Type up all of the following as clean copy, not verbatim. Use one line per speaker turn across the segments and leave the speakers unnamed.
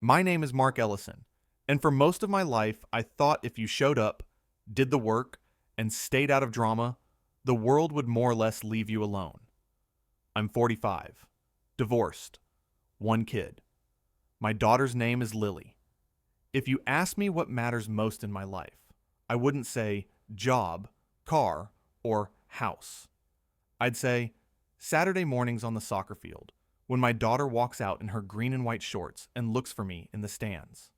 My name is Mark Ellison, and for most of my life, I thought if you showed up, did the work, and stayed out of drama, the world would more or less leave you alone. I'm 45, divorced, one kid. My daughter's name is Lily. If you ask me what matters most in my life, I wouldn't say job, car, or house. I'd say Saturday mornings on the soccer field, when my daughter walks out in her green and white shorts and looks for me in the stands.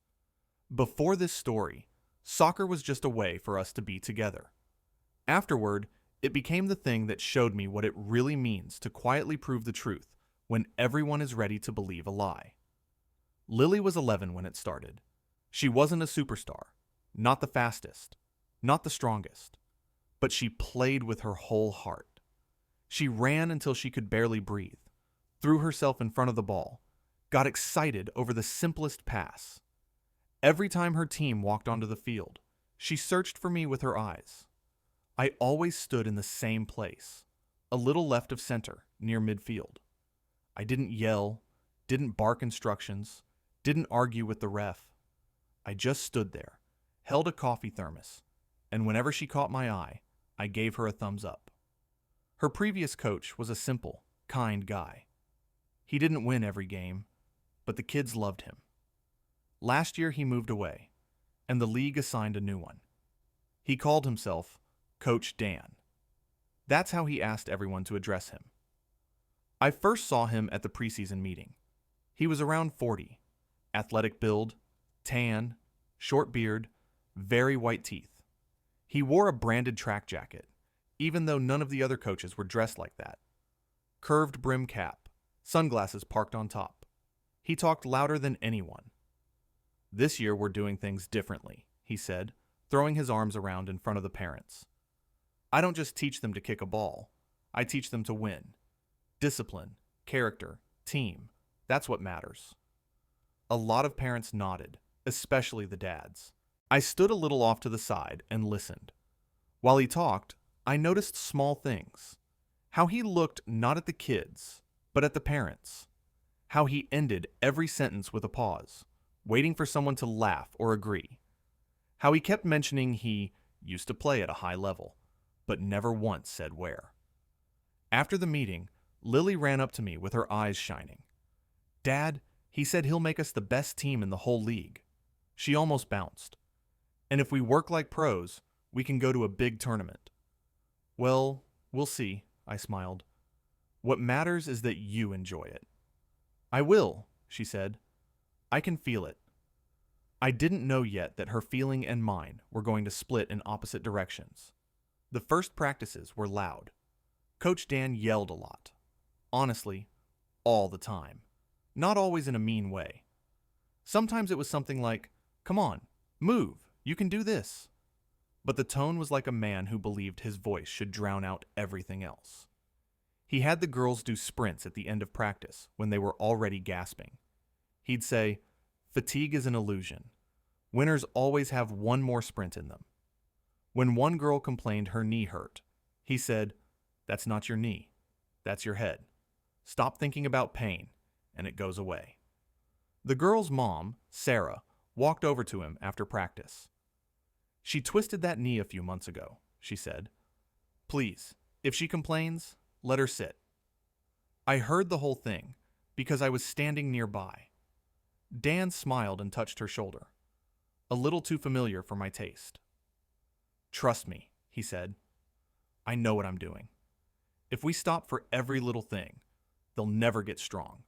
Before this story, soccer was just a way for us to be together. Afterward, it became the thing that showed me what it really means to quietly prove the truth when everyone is ready to believe a lie. Lily was 11 when it started. She wasn't a superstar, not the fastest, not the strongest, but she played with her whole heart. She ran until she could barely breathe, threw herself in front of the ball, got excited over the simplest pass. Every time her team walked onto the field, she searched for me with her eyes. I always stood in the same place, a little left of center, near midfield. I didn't yell, didn't bark instructions, didn't argue with the ref. I just stood there, held a coffee thermos, and whenever she caught my eye, I gave her a thumbs up. Her previous coach was a simple, kind guy. He didn't win every game, but the kids loved him. Last year he moved away, and the league assigned a new one. He called himself Coach Dan. That's how he asked everyone to address him. I first saw him at the preseason meeting. He was around 40, athletic build, tan, short beard, very white teeth. He wore a branded track jacket, even though none of the other coaches were dressed like that. Curved brim cap, sunglasses parked on top. He talked louder than anyone. "This year we're doing things differently," he said, throwing his arms around in front of the parents. "I don't just teach them to kick a ball. I teach them to win. Discipline, character, team, that's what matters." A lot of parents nodded, especially the dads. I stood a little off to the side and listened. While he talked, I noticed small things. How he looked not at the kids, but at the parents. How he ended every sentence with a pause, waiting for someone to laugh or agree. How he kept mentioning he used to play at a high level, but never once said where. After the meeting, Lily ran up to me with her eyes shining. "Dad, he said he'll make us the best team in the whole league." She almost bounced. "And if we work like pros, we can go to a big tournament." "Well, we'll see," I smiled. "What matters is that you enjoy it." "I will," she said. "I can feel it." I didn't know yet that her feeling and mine were going to split in opposite directions. The first practices were loud. Coach Dan yelled a lot. Honestly, all the time. Not always in a mean way. Sometimes it was something like, "Come on, move, you can do this." But the tone was like a man who believed his voice should drown out everything else. He had the girls do sprints at the end of practice when they were already gasping. He'd say, "Fatigue is an illusion. Winners always have one more sprint in them." When one girl complained her knee hurt, he said, "That's not your knee, that's your head. Stop thinking about pain, and it goes away." The girl's mom, Sarah, walked over to him after practice. "She twisted that knee a few months ago," she said. "Please, if she complains, let her sit." I heard the whole thing because I was standing nearby. Dan smiled and touched her shoulder. A little too familiar for my taste. "Trust me," he said. "I know what I'm doing. If we stop for every little thing, they'll never get strong."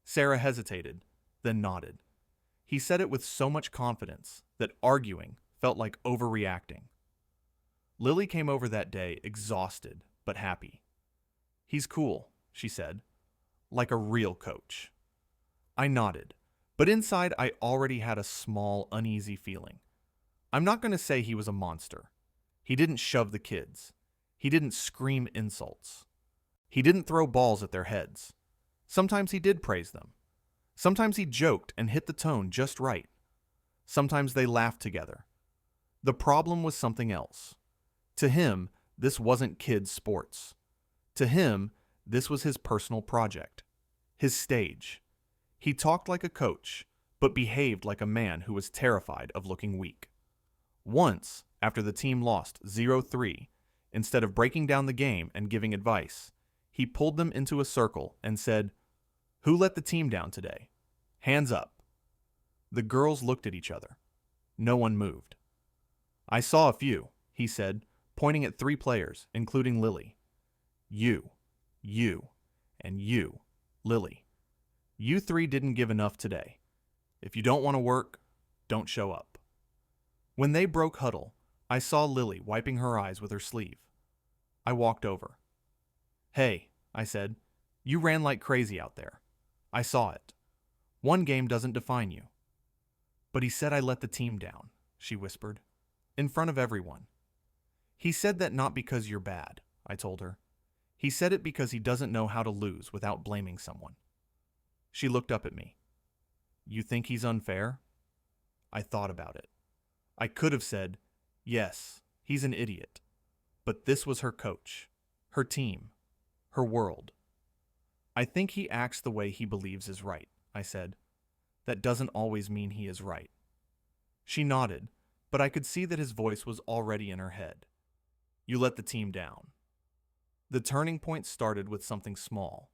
Sarah hesitated, then nodded. He said it with so much confidence that arguing felt like overreacting. Lily came over that day exhausted but happy. "He's cool," she said. "Like a real coach." I nodded, but inside I already had a small, uneasy feeling. I'm not going to say he was a monster. He didn't shove the kids. He didn't scream insults. He didn't throw balls at their heads. Sometimes he did praise them. Sometimes he joked and hit the tone just right. Sometimes they laughed together. The problem was something else. To him, this wasn't kids' sports. To him, this was his personal project, his stage. He talked like a coach, but behaved like a man who was terrified of looking weak. Once, after the team lost 0-3, instead of breaking down the game and giving advice, he pulled them into a circle and said, "Who let the team down today? Hands up." The girls looked at each other. No one moved. "I saw a few," he said, pointing at 3 players, including Lily. You, and you, Lily. You 3 didn't give enough today. If you don't want to work, don't show up." When they broke huddle, I saw Lily wiping her eyes with her sleeve. I walked over. "Hey," I said, "you ran like crazy out there. I saw it. One game doesn't define you." "But he said I let the team down," she whispered, "in front of everyone." "He said that not because you're bad," I told her. "He said it because he doesn't know how to lose without blaming someone." She looked up at me. "You think he's unfair?" I thought about it. I could have said, "Yes, he's an idiot." But this was her coach, her team, her world. "I think he acts the way he believes is right," I said. "That doesn't always mean he is right." She nodded, but I could see that his voice was already in her head. "You let the team down." The turning point started with something small.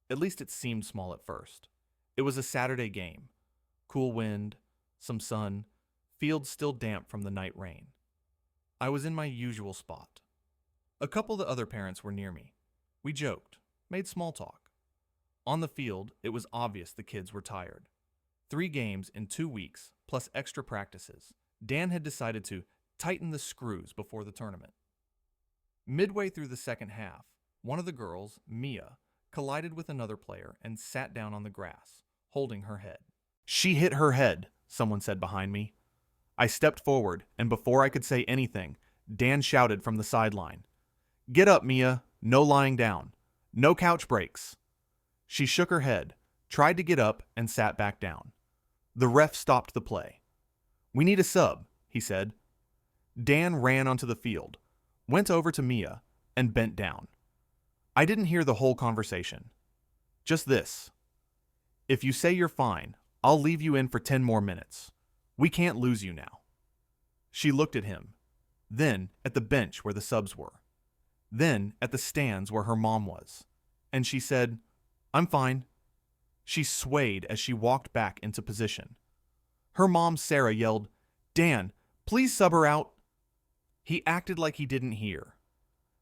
At least it seemed small at first. It was a Saturday game. Cool wind, some sun, fields still damp from the night rain. I was in my usual spot. A couple of the other parents were near me. We joked, made small talk. On the field, it was obvious the kids were tired. 3 games in 2 weeks, plus extra practices. Dan had decided to tighten the screws before the tournament. Midway through the second half, one of the girls, Mia, collided with another player and sat down on the grass, holding her head. "She hit her head," someone said behind me. I stepped forward, and before I could say anything, Dan shouted from the sideline, "Get up, Mia. No lying down. No couch breaks." She shook her head, tried to get up, and sat back down. The ref stopped the play. "We need a sub," he said. Dan ran onto the field, went over to Mia, and bent down. I didn't hear the whole conversation. Just this: "If you say you're fine, I'll leave you in for 10 more minutes. We can't lose you now." She looked at him, then at the bench where the subs were, then at the stands where her mom was, and she said, "I'm fine." She swayed as she walked back into position. Her mom, Sarah, yelled, "Dan, please sub her out." He acted like he didn't hear.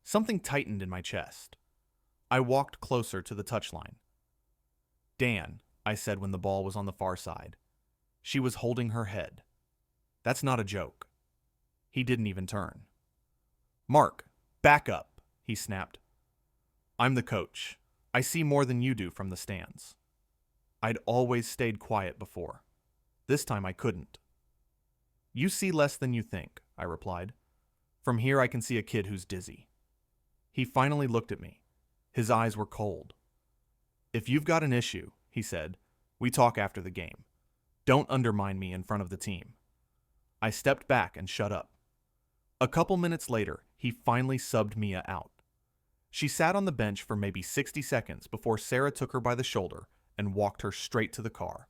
Something tightened in my chest. I walked closer to the touchline. "Dan," I said when the ball was on the far side. She was holding her head. "That's not a joke." He didn't even turn. "Mark, back up," he snapped. "I'm the coach. I see more than you do from the stands." I'd always stayed quiet before. This time I couldn't. "You see less than you think," I replied. "From here I can see a kid who's dizzy." He finally looked at me. His eyes were cold. "If you've got an issue," he said, "we talk after the game. Don't undermine me in front of the team." I stepped back and shut up. A couple minutes later, he finally subbed Mia out. She sat on the bench for maybe 60 seconds before Sarah took her by the shoulder and walked her straight to the car.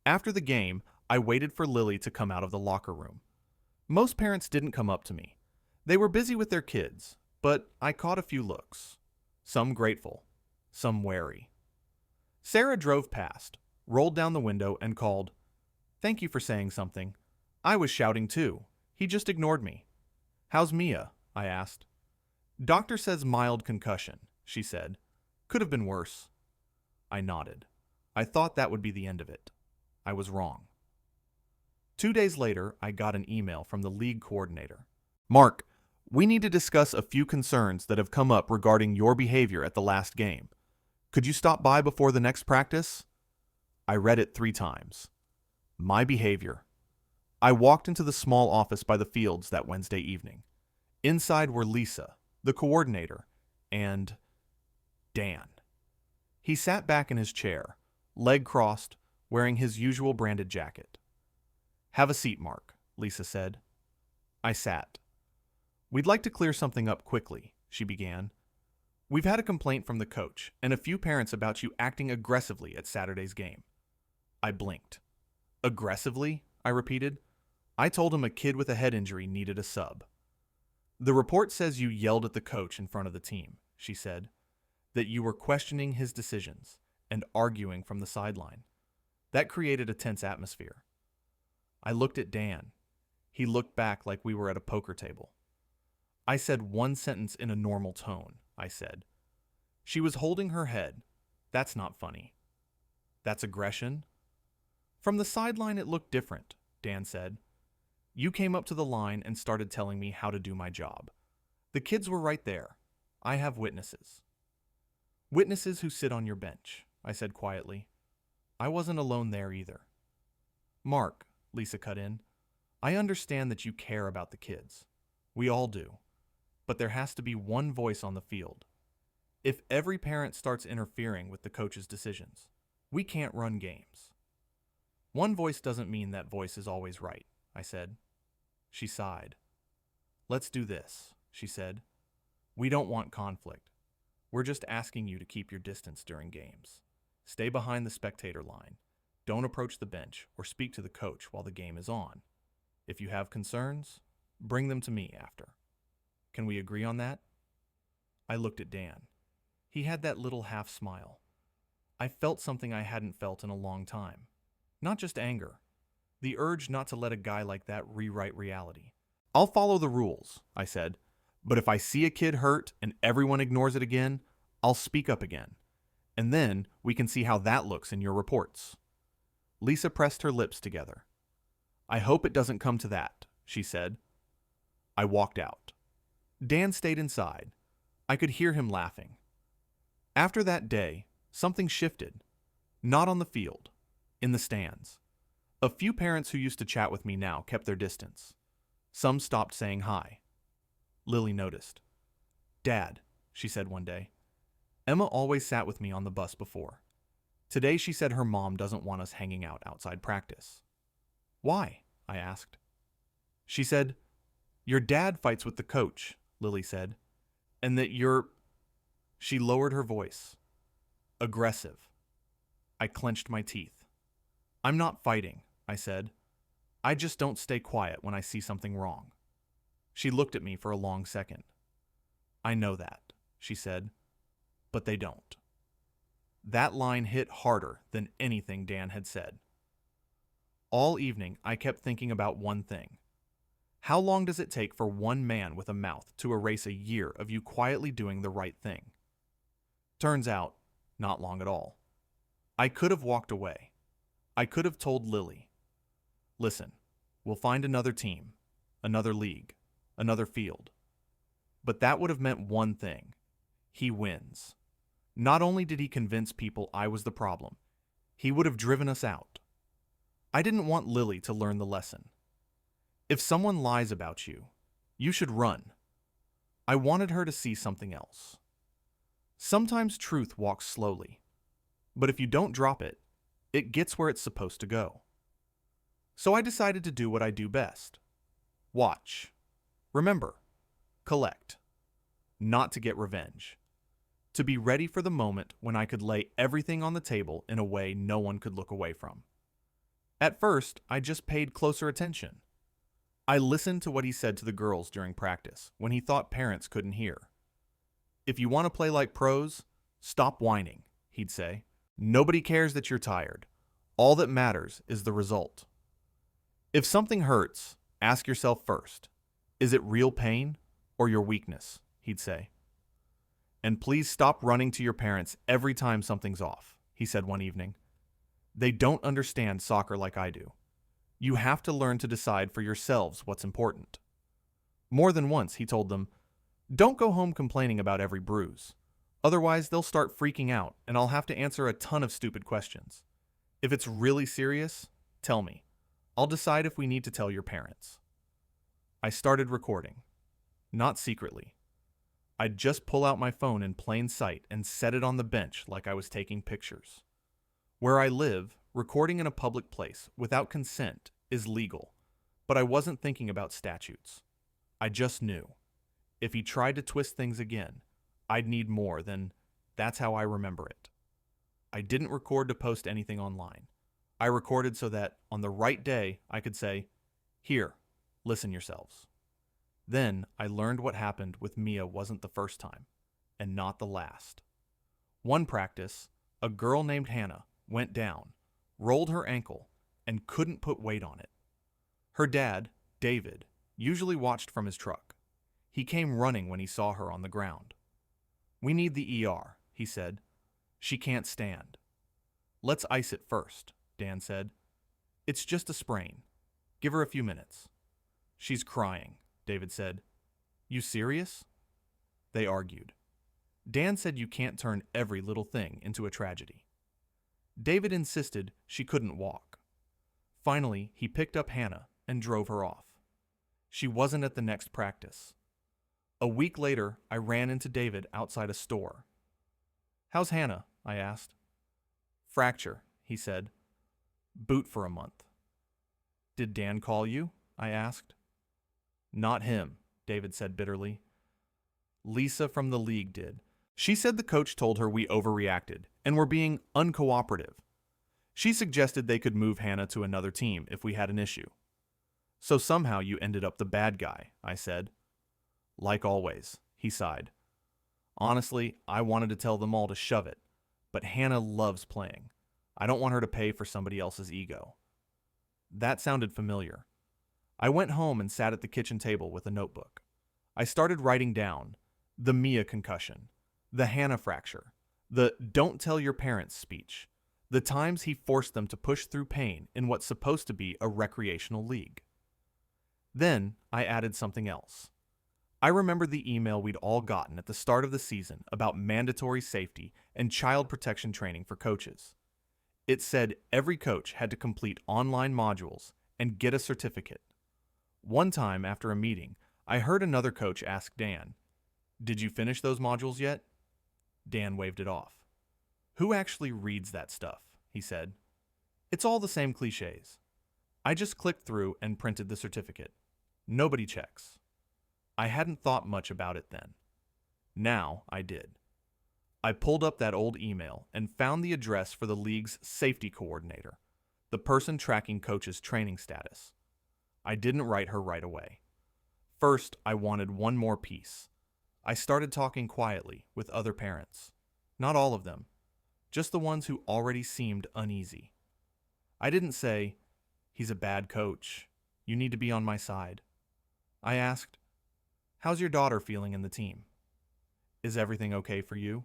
After the game, I waited for Lily to come out of the locker room. Most parents didn't come up to me. They were busy with their kids, but I caught a few looks. Some grateful, some wary. Sarah drove past, rolled down the window, and called, "Thank you for saying something. I was shouting too. He just ignored me." "How's Mia?" I asked. "Doctor says mild concussion," she said. "Could have been worse." I nodded. I thought that would be the end of it. I was wrong. 2 days later, I got an email from the league coordinator. "Mark, we need to discuss a few concerns that have come up regarding your behavior at the last game. Could you stop by before the next practice?" I read it 3 times. My behavior. I walked into the small office by the fields that Wednesday evening. Inside were Lisa, the coordinator, and Dan. He sat back in his chair, leg crossed, wearing his usual branded jacket. "Have a seat, Mark," Lisa said. I sat. "We'd like to clear something up quickly," she began. "We've had a complaint from the coach and a few parents about you acting aggressively at Saturday's game." I blinked. Aggressively? I repeated. I told him a kid with a head injury needed a sub. The report says you yelled at the coach in front of the team, she said, that you were questioning his decisions and arguing from the sideline. That created a tense atmosphere. I looked at Dan. He looked back like we were at a poker table. I said one sentence in a normal tone, I said. She was holding her head. That's not funny. That's aggression? From the sideline it looked different, Dan said. You came up to the line and started telling me how to do my job. The kids were right there. I have witnesses. Witnesses who sit on your bench, I said quietly. I wasn't alone there either. Mark, Lisa cut in, I understand that you care about the kids. We all do. But there has to be one voice on the field. If every parent starts interfering with the coach's decisions, we can't run games. One voice doesn't mean that voice is always right, I said. She sighed. Let's do this, she said. We don't want conflict. We're just asking you to keep your distance during games. Stay behind the spectator line. Don't approach the bench or speak to the coach while the game is on. If you have concerns, bring them to me after. Can we agree on that? I looked at Dan. He had that little half smile. I felt something I hadn't felt in a long time. Not just anger. The urge not to let a guy like that rewrite reality. I'll follow the rules, I said. But if I see a kid hurt and everyone ignores it again, I'll speak up again. And then we can see how that looks in your reports. Lisa pressed her lips together. I hope it doesn't come to that, she said. I walked out. Dan stayed inside. I could hear him laughing. After that day, something shifted. Not on the field, in the stands. A few parents who used to chat with me now kept their distance. Some stopped saying hi. Lily noticed. Dad, she said one day, Emma always sat with me on the bus before. Today she said her mom doesn't want us hanging out outside practice. Why? I asked. She said, your dad fights with the coach, Lily said, and that you're... She lowered her voice. Aggressive. I clenched my teeth. I'm not fighting, I said. I just don't stay quiet when I see something wrong. She looked at me for a long second. I know that, she said, but they don't. That line hit harder than anything Dan had said. All evening, I kept thinking about one thing. How long does it take for one man with a mouth to erase a year of you quietly doing the right thing? Turns out, not long at all. I could have walked away. I could have told Lily, listen, we'll find another team, another league, another field. But that would have meant one thing. He wins. Not only did he convince people I was the problem, he would have driven us out. I didn't want Lily to learn the lesson. If someone lies about you, you should run. I wanted her to see something else. Sometimes truth walks slowly, but if you don't drop it, it gets where it's supposed to go. So I decided to do what I do best. Watch. Remember. Collect. Not to get revenge. To be ready for the moment when I could lay everything on the table in a way no one could look away from. At first, I just paid closer attention. I listened to what he said to the girls during practice when he thought parents couldn't hear. If you want to play like pros, stop whining, he'd say. Nobody cares that you're tired. All that matters is the result. If something hurts, ask yourself first, is it real pain or your weakness, he'd say. And please stop running to your parents every time something's off, he said one evening. They don't understand soccer like I do. You have to learn to decide for yourselves what's important. More than once, he told them, don't go home complaining about every bruise. Otherwise, they'll start freaking out, and I'll have to answer a ton of stupid questions. If it's really serious, tell me. I'll decide if we need to tell your parents. I started recording. Not secretly. I'd just pull out my phone in plain sight and set it on the bench like I was taking pictures. Where I live, recording in a public place without consent is legal, but I wasn't thinking about statutes. I just knew. If he tried to twist things again, I'd need more than, that's how I remember it. I didn't record to post anything online. I recorded so that on the right day I could say, "Here, listen yourselves." Then I learned what happened with Mia wasn't the first time, and not the last. One practice, a girl named Hannah went down, rolled her ankle, and couldn't put weight on it. Her dad, David, usually watched from his truck. He came running when he saw her on the ground. "We need the ER," he said. "She can't stand." "Let's ice it first," Dan said. "It's just a sprain. Give her a few minutes." "She's crying," David said. "You serious?" They argued. Dan said you can't turn every little thing into a tragedy. David insisted she couldn't walk. Finally, he picked up Hannah and drove her off. She wasn't at the next practice. A week later, I ran into David outside a store. "How's Hannah?" I asked. "Fracture," he said. "Boot for a month." "Did Dan call you?" I asked. "Not him," David said bitterly. "Lisa from the league did. She said the coach told her we overreacted and were being uncooperative. She suggested they could move Hannah to another team if we had an issue." "So somehow you ended up the bad guy," I said. "Like always," he sighed. "Honestly, I wanted to tell them all to shove it, but Hannah loves playing. I don't want her to pay for somebody else's ego." That sounded familiar. I went home and sat at the kitchen table with a notebook. I started writing down the Mia concussion, the Hannah fracture, the "don't tell your parents" speech, the times he forced them to push through pain in what's supposed to be a recreational league. Then I added something else. I remembered the email we'd all gotten at the start of the season about mandatory safety and child protection training for coaches. It said every coach had to complete online modules and get a certificate. One time after a meeting, I heard another coach ask Dan, "Did you finish those modules yet?" Dan waved it off. "Who actually reads that stuff?" he said. "It's all the same cliches." I just clicked through and printed the certificate. Nobody checks. I hadn't thought much about it then. Now I did. I pulled up that old email and found the address for the league's safety coordinator, the person tracking coaches' training status. I didn't write her right away. First, I wanted one more piece. I started talking quietly with other parents. Not all of them, just the ones who already seemed uneasy. I didn't say, "He's a bad coach. You need to be on my side." I asked, "How's your daughter feeling in the team? Is everything okay for you?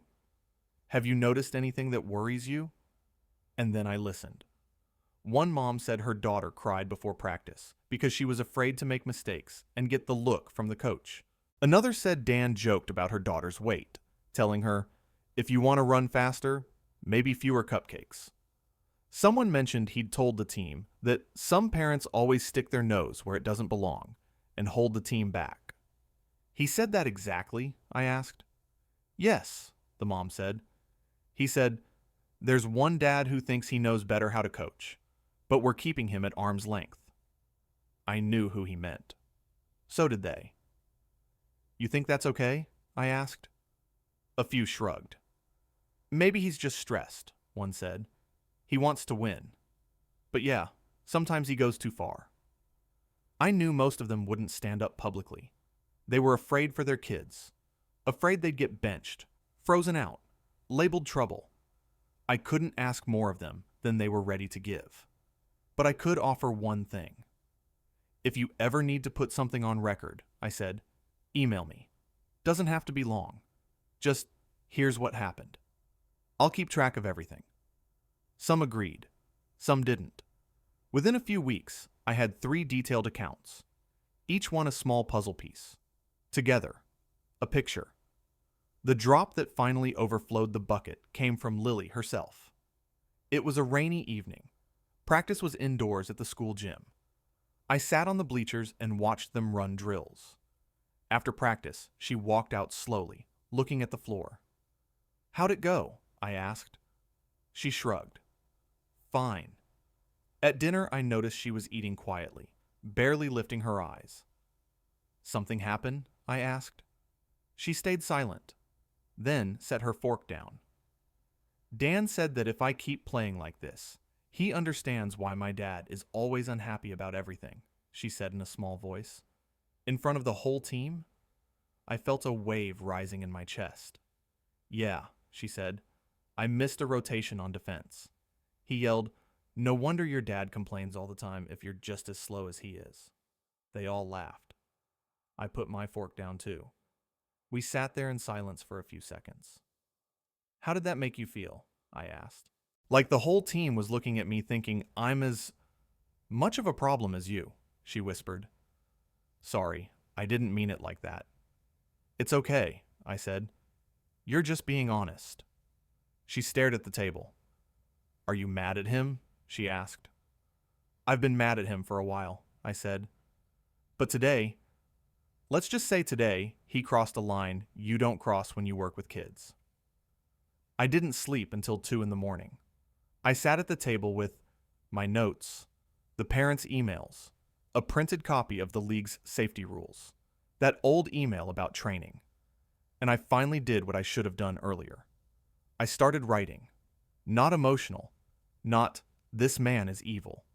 Have you noticed anything that worries you?" And then I listened. One mom said her daughter cried before practice because she was afraid to make mistakes and get the look from the coach. Another said Dan joked about her daughter's weight, telling her, "If you want to run faster, maybe fewer cupcakes." Someone mentioned he'd told the team that some parents always stick their nose where it doesn't belong and hold the team back. "He said that exactly?" I asked. "Yes," the mom said. He said, "There's one dad who thinks he knows better how to coach, but we're keeping him at arm's length." I knew who he meant. So did they. "You think that's okay?" I asked. A few shrugged. "Maybe he's just stressed," one said. "He wants to win. But yeah, sometimes he goes too far." I knew most of them wouldn't stand up publicly. They were afraid for their kids, afraid they'd get benched, frozen out, labeled trouble. I couldn't ask more of them than they were ready to give. But I could offer one thing. "If you ever need to put something on record," I said, "email me. Doesn't have to be long. Just, here's what happened. I'll keep track of everything." Some agreed. Some didn't. Within a few weeks, I had 3 detailed accounts, each one a small puzzle piece. Together, a picture. The drop that finally overflowed the bucket came from Lily herself. It was a rainy evening. Practice was indoors at the school gym. I sat on the bleachers and watched them run drills. After practice, she walked out slowly, looking at the floor. "How'd it go?" I asked. She shrugged. "Fine." At dinner, I noticed she was eating quietly, barely lifting her eyes. "Something happen?" I asked. She stayed silent, then set her fork down. "Dan said that if I keep playing like this, He understands why my dad is always unhappy about everything, she said in a small voice. In front of the whole team? I felt a wave rising in my chest. Yeah, she said. I missed a rotation on defense. He yelled, "No wonder your dad complains all the time if you're just as slow as he is." They all laughed. I put my fork down too. We sat there in silence for a few seconds. How did that make you feel? I asked. Like the whole team was looking at me thinking I'm as much of a problem as you, she whispered. Sorry, I didn't mean it like that. It's okay, I said. You're just being honest. She stared at the table. Are you mad at him? She asked. I've been mad at him for a while, I said. But today, let's just say today, he crossed a line you don't cross when you work with kids. I didn't sleep until 2 in the morning. I sat at the table with my notes, the parents' emails, a printed copy of the league's safety rules, that old email about training, and I finally did what I should have done earlier. I started writing. Not emotional, not "this man is evil."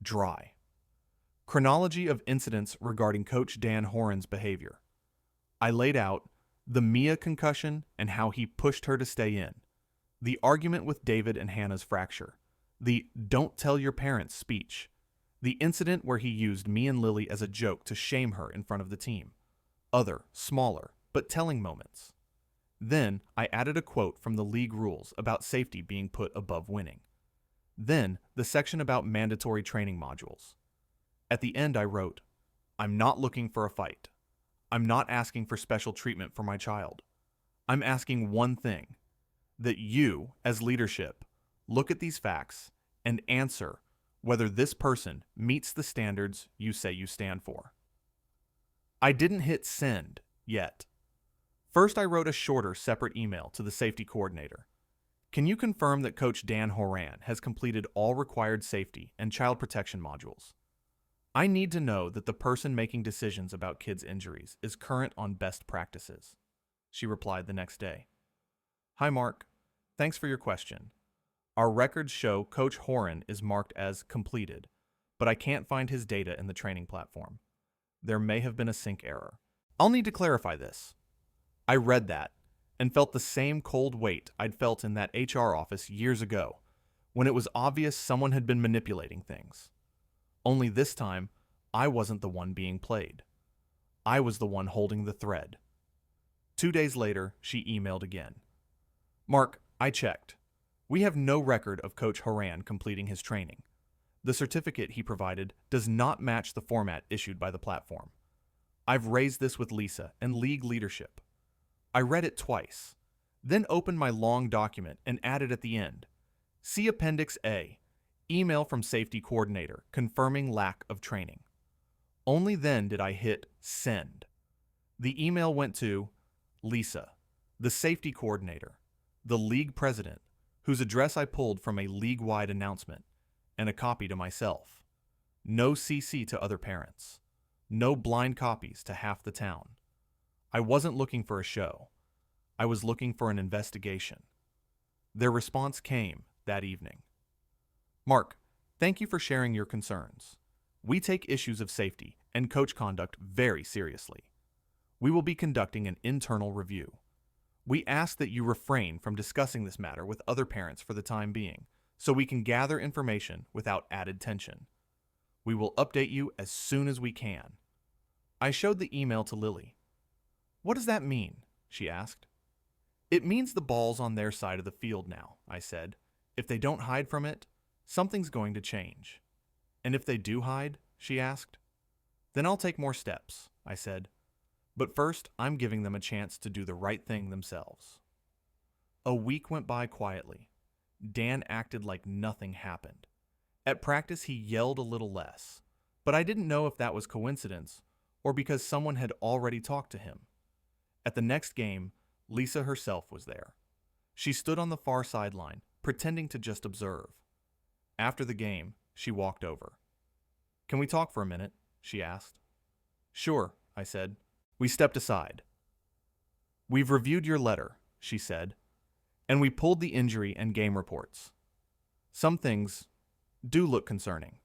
Dry. Chronology of incidents regarding Coach Dan Horan's behavior. I laid out the Mia concussion and how he pushed her to stay in, the argument with David and Hannah's fracture, the "don't tell your parents" speech, the incident where he used me and Lily as a joke to shame her in front of the team, other, smaller, but telling moments. Then I added a quote from the league rules about safety being put above winning. Then the section about mandatory training modules. At the end I wrote, I'm not looking for a fight. I'm not asking for special treatment for my child. I'm asking one thing, that you, as leadership, look at these facts and answer whether this person meets the standards you say you stand for. I didn't hit send yet. First, I wrote a shorter, separate email to the safety coordinator. Can you confirm that Coach Dan Horan has completed all required safety and child protection modules? I need to know that the person making decisions about kids' injuries is current on best practices. She replied the next day. Hi, Mark. Thanks for your question. Our records show Coach Horan is marked as completed, but I can't find his data in the training platform. There may have been a sync error. I'll need to clarify this. I read that and felt the same cold weight I'd felt in that HR office years ago, when it was obvious someone had been manipulating things. Only this time, I wasn't the one being played. I was the one holding the thread. 2 days later, she emailed again. Mark, I checked. We have no record of Coach Horan completing his training. The certificate he provided does not match the format issued by the platform. I've raised this with Lisa and league leadership. I read it twice, then opened my long document and added at the end, see Appendix A, email from safety coordinator confirming lack of training. Only then did I hit send. The email went to Lisa, the safety coordinator, the league president, whose address I pulled from a league-wide announcement, and a copy to myself. No CC to other parents. No blind copies to half the town. I wasn't looking for a show. I was looking for an investigation. Their response came that evening. Mark, thank you for sharing your concerns. We take issues of safety and coach conduct very seriously. We will be conducting an internal review. We ask that you refrain from discussing this matter with other parents for the time being, so we can gather information without added tension. We will update you as soon as we can. I showed the email to Lily. What does that mean? She asked. It means the ball's on their side of the field now, I said. If they don't hide from it, something's going to change. And if they do hide, she asked. Then I'll take more steps, I said. But first, I'm giving them a chance to do the right thing themselves. A week went by quietly. Dan acted like nothing happened. At practice, he yelled a little less, but I didn't know if that was coincidence or because someone had already talked to him. At the next game, Lisa herself was there. She stood on the far sideline, pretending to just observe. After the game, she walked over. Can we talk for a minute? She asked. Sure, I said. We stepped aside. We've reviewed your letter, she said, and we pulled the injury and game reports. Some things do look concerning.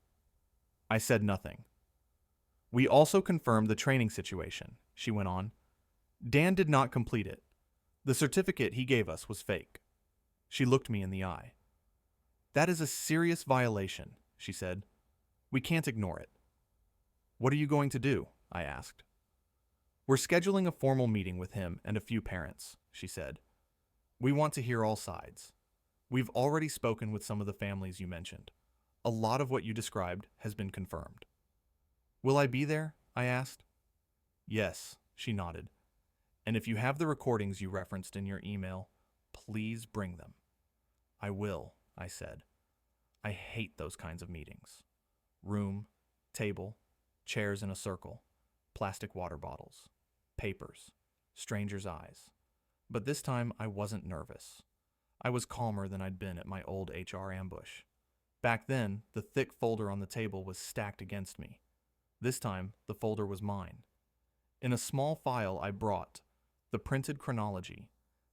I said nothing. We also confirmed the training situation, she went on. Dan did not complete it. The certificate he gave us was fake. She looked me in the eye. That is a serious violation, she said. We can't ignore it. What are you going to do? I asked. We're scheduling a formal meeting with him and a few parents, she said. We want to hear all sides. We've already spoken with some of the families you mentioned. A lot of what you described has been confirmed. Will I be there? I asked. Yes, she nodded. And if you have the recordings you referenced in your email, please bring them. I will, I said. I hate those kinds of meetings. Room, table, chairs in a circle, plastic water bottles, papers, strangers' eyes. But this time I wasn't nervous. I was calmer than I'd been at my old HR ambush. Back then, the thick folder on the table was stacked against me. This time, the folder was mine. In a small file I brought the printed chronology,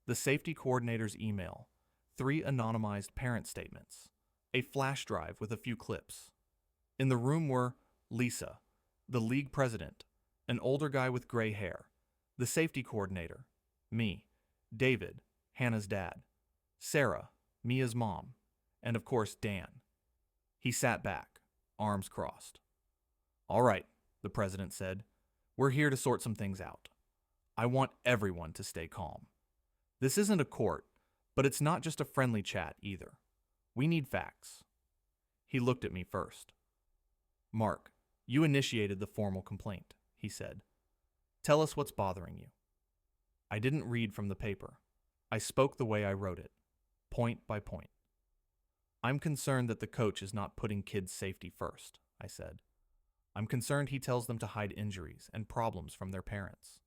the safety coordinator's email, 3 anonymized parent statements, a flash drive with a few clips. In the room were Lisa, the league president, an older guy with gray hair, the safety coordinator, me, David, Hannah's dad, Sarah, Mia's mom, and of course Dan. He sat back, arms crossed. All right, the president said. We're here to sort some things out. I want everyone to stay calm. This isn't a court, but it's not just a friendly chat either. We need facts. He looked at me first. Mark, you initiated the formal complaint, he said. Tell us what's bothering you. I didn't read from the paper. I spoke the way I wrote it, point by point. I'm concerned that the coach is not putting kids' safety first, I said. I'm concerned he tells them to hide injuries and problems from their parents.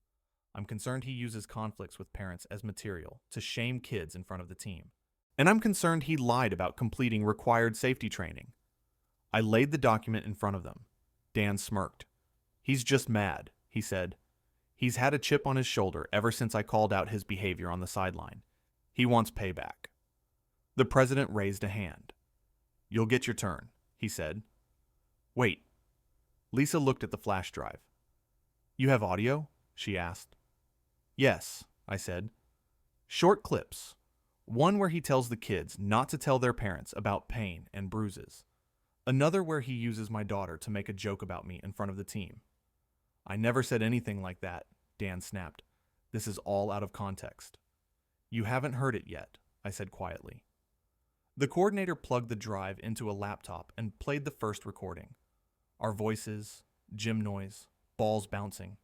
I'm concerned he uses conflicts with parents as material to shame kids in front of the team. And I'm concerned he lied about completing required safety training. I laid the document in front of them. Dan smirked. He's just mad, he said. He's had a chip on his shoulder ever since I called out his behavior on the sideline. He wants payback. The president raised a hand. You'll get your turn, he said. Wait. Lisa looked at the flash drive. You have audio? She asked. Yes, I said. Short clips. One where he tells the kids not to tell their parents about pain and bruises. Another where he uses my daughter to make a joke about me in front of the team. I never said anything like that, Dan snapped. This is all out of context. You haven't heard it yet, I said quietly. The coordinator plugged the drive into a laptop and played the first recording. Our voices, gym noise, balls bouncing.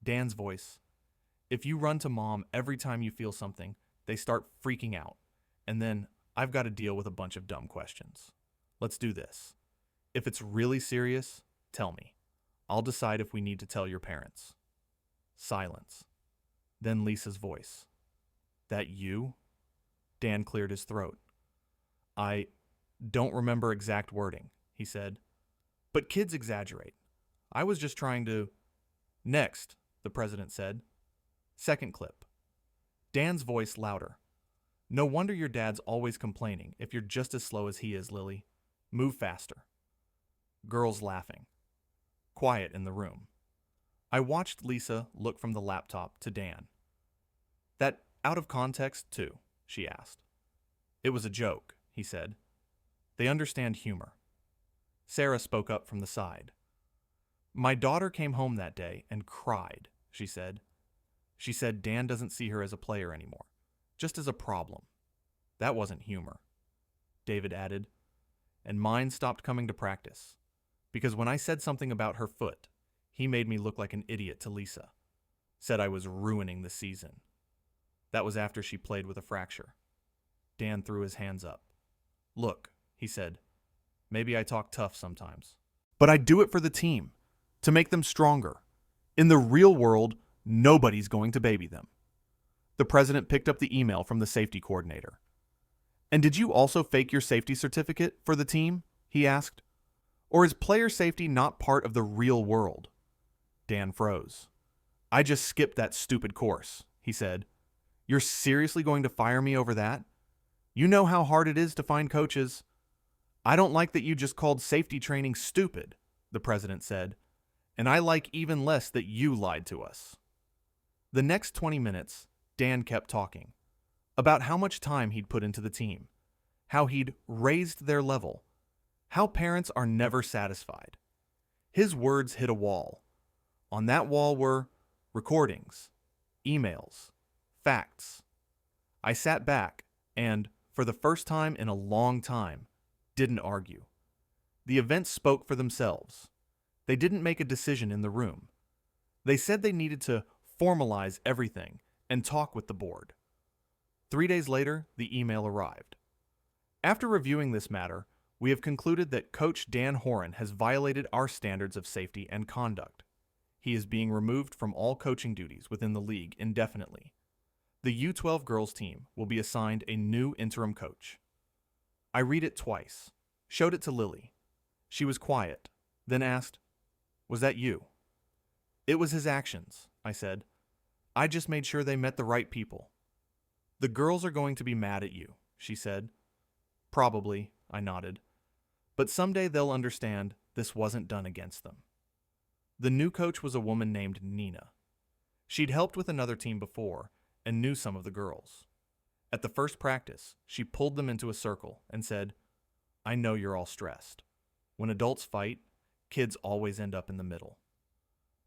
Dan's voice. If you run to mom every time you feel something, they start freaking out. And then I've got to deal with a bunch of dumb questions. Let's do this. If it's really serious, tell me. I'll decide if we need to tell your parents. Silence. Then Lisa's voice. That you? Dan cleared his throat. I don't remember exact wording, he said. But kids exaggerate. I was just trying to... Next, the president said. Second clip. Dan's voice louder. No wonder your dad's always complaining if you're just as slow as he is, Lily. Move faster. Girls laughing. Quiet in the room. I watched Lisa look from the laptop to Dan. That out of context, too, she asked. It was a joke, he said. They understand humor. Sarah spoke up from the side. My daughter came home that day and cried, she said. She said Dan doesn't see her as a player anymore, just as a problem. That wasn't humor. David added, and mine stopped coming to practice, because when I said something about her foot, he made me look like an idiot to Lisa. Said I was ruining the season. That was after she played with a fracture. Dan threw his hands up. Look, he said, maybe I talk tough sometimes, but I do it for the team, to make them stronger. In the real world, nobody's going to baby them. The president picked up the email from the safety coordinator. And did you also fake your safety certificate for the team? He asked. Or is player safety not part of the real world? Dan froze. I just skipped that stupid course, he said. You're seriously going to fire me over that? You know how hard it is to find coaches. I don't like that you just called safety training stupid, the president said, and I like even less that you lied to us. The next 20 minutes, Dan kept talking about how much time he'd put into the team, how he'd raised their level, how parents are never satisfied. His words hit a wall. On that wall were recordings, emails, facts. I sat back and, for the first time in a long time, didn't argue. The events spoke for themselves. They didn't make a decision in the room. They said they needed to formalize everything and talk with the board. 3 days later, the email arrived. After reviewing this matter, we have concluded that Coach Dan Horan has violated our standards of safety and conduct. He is being removed from all coaching duties within the league indefinitely. The U12 girls team will be assigned a new interim coach. I read it twice, showed it to Lily. She was quiet, then asked, "Was that you?" "It was his actions," I said. "I just made sure they met the right people." "The girls are going to be mad at you," she said. "Probably," I nodded. "But someday they'll understand this wasn't done against them." The new coach was a woman named Nina. She'd helped with another team before and knew some of the girls. At the first practice, she pulled them into a circle and said, "I know you're all stressed. When adults fight, kids always end up in the middle.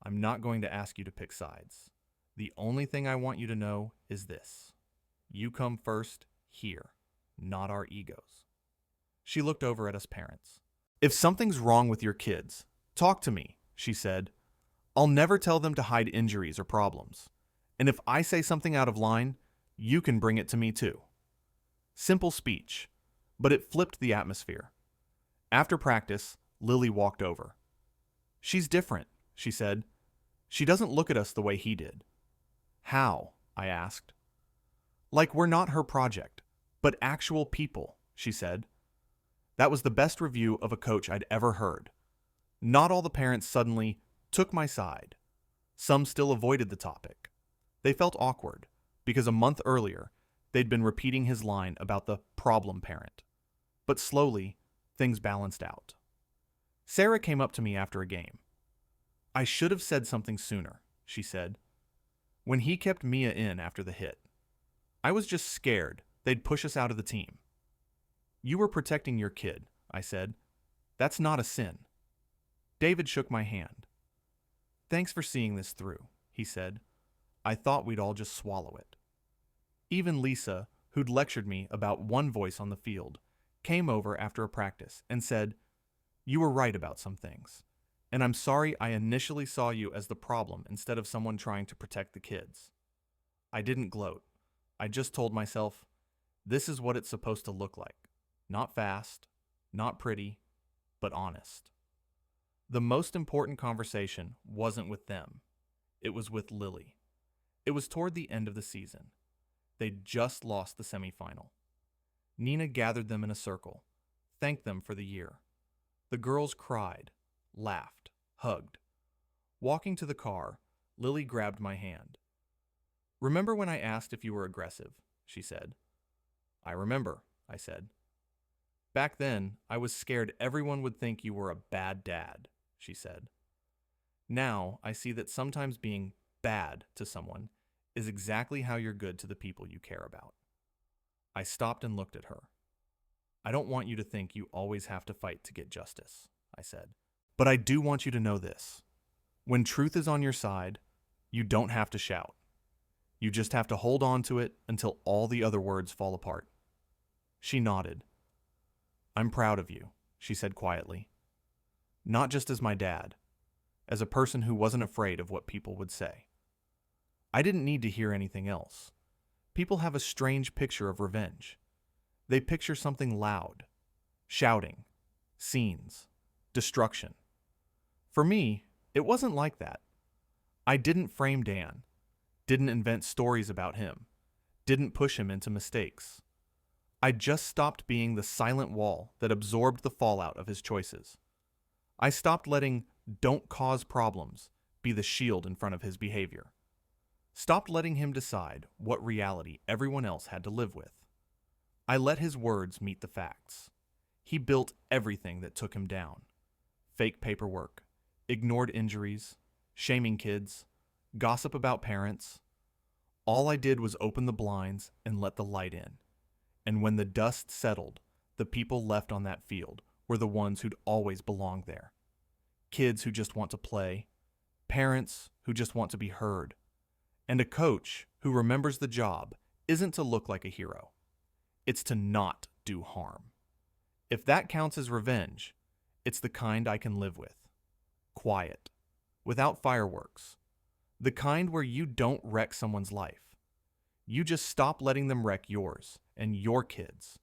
I'm not going to ask you to pick sides. The only thing I want you to know is this. You come first here, not our egos." She looked over at us parents. "If something's wrong with your kids, talk to me," she said. "I'll never tell them to hide injuries or problems. And if I say something out of line, you can bring it to me too." Simple speech, but it flipped the atmosphere. After practice, Lily walked over. "She's different," she said. "She doesn't look at us the way he did." "How?" I asked. "Like we're not her project, but actual people," she said. That was the best review of a coach I'd ever heard. Not all the parents suddenly took my side. Some still avoided the topic. They felt awkward, because a month earlier, they'd been repeating his line about the problem parent. But slowly, things balanced out. Sarah came up to me after a game. "I should have said something sooner," she said. "When he kept Mia in after the hit, I was just scared they'd push us out of the team." "You were protecting your kid," I said. "That's not a sin." David shook my hand. "Thanks for seeing this through," he said. "I thought we'd all just swallow it." Even Lisa, who'd lectured me about one voice on the field, came over after a practice and said, "You were right about some things, and I'm sorry I initially saw you as the problem instead of someone trying to protect the kids." I didn't gloat. I just told myself, this is what it's supposed to look like. Not fast, not pretty, but honest. The most important conversation wasn't with them. It was with Lily. It was toward the end of the season. They'd just lost the semifinal. Nina gathered them in a circle, thanked them for the year. The girls cried, laughed, hugged. Walking to the car, Lily grabbed my hand. "Remember when I asked if you were aggressive?" she said. "I remember," I said. "Back then, I was scared everyone would think you were a bad dad," she said. "Now, I see that sometimes being bad to someone is exactly how you're good to the people you care about." I stopped and looked at her. "I don't want you to think you always have to fight to get justice," I said. "But I do want you to know this. When truth is on your side, you don't have to shout. You just have to hold on to it until all the other words fall apart." She nodded. "I'm proud of you," she said quietly. "Not just as my dad, as a person who wasn't afraid of what people would say." I didn't need to hear anything else. People have a strange picture of revenge. They picture something loud, shouting, scenes, destruction. For me, it wasn't like that. I didn't frame Dan, didn't invent stories about him, didn't push him into mistakes. I just stopped being the silent wall that absorbed the fallout of his choices. I stopped letting "don't cause problems" be the shield in front of his behavior. Stopped letting him decide what reality everyone else had to live with. I let his words meet the facts. He built everything that took him down. Fake paperwork, ignored injuries, shaming kids, gossip about parents. All I did was open the blinds and let the light in. And when the dust settled, the people left on that field were the ones who'd always belonged there. Kids who just want to play, parents who just want to be heard, and a coach who remembers the job isn't to look like a hero. It's to not do harm. If that counts as revenge, it's the kind I can live with. Quiet, without fireworks. The kind where you don't wreck someone's life. You just stop letting them wreck yours and your kids.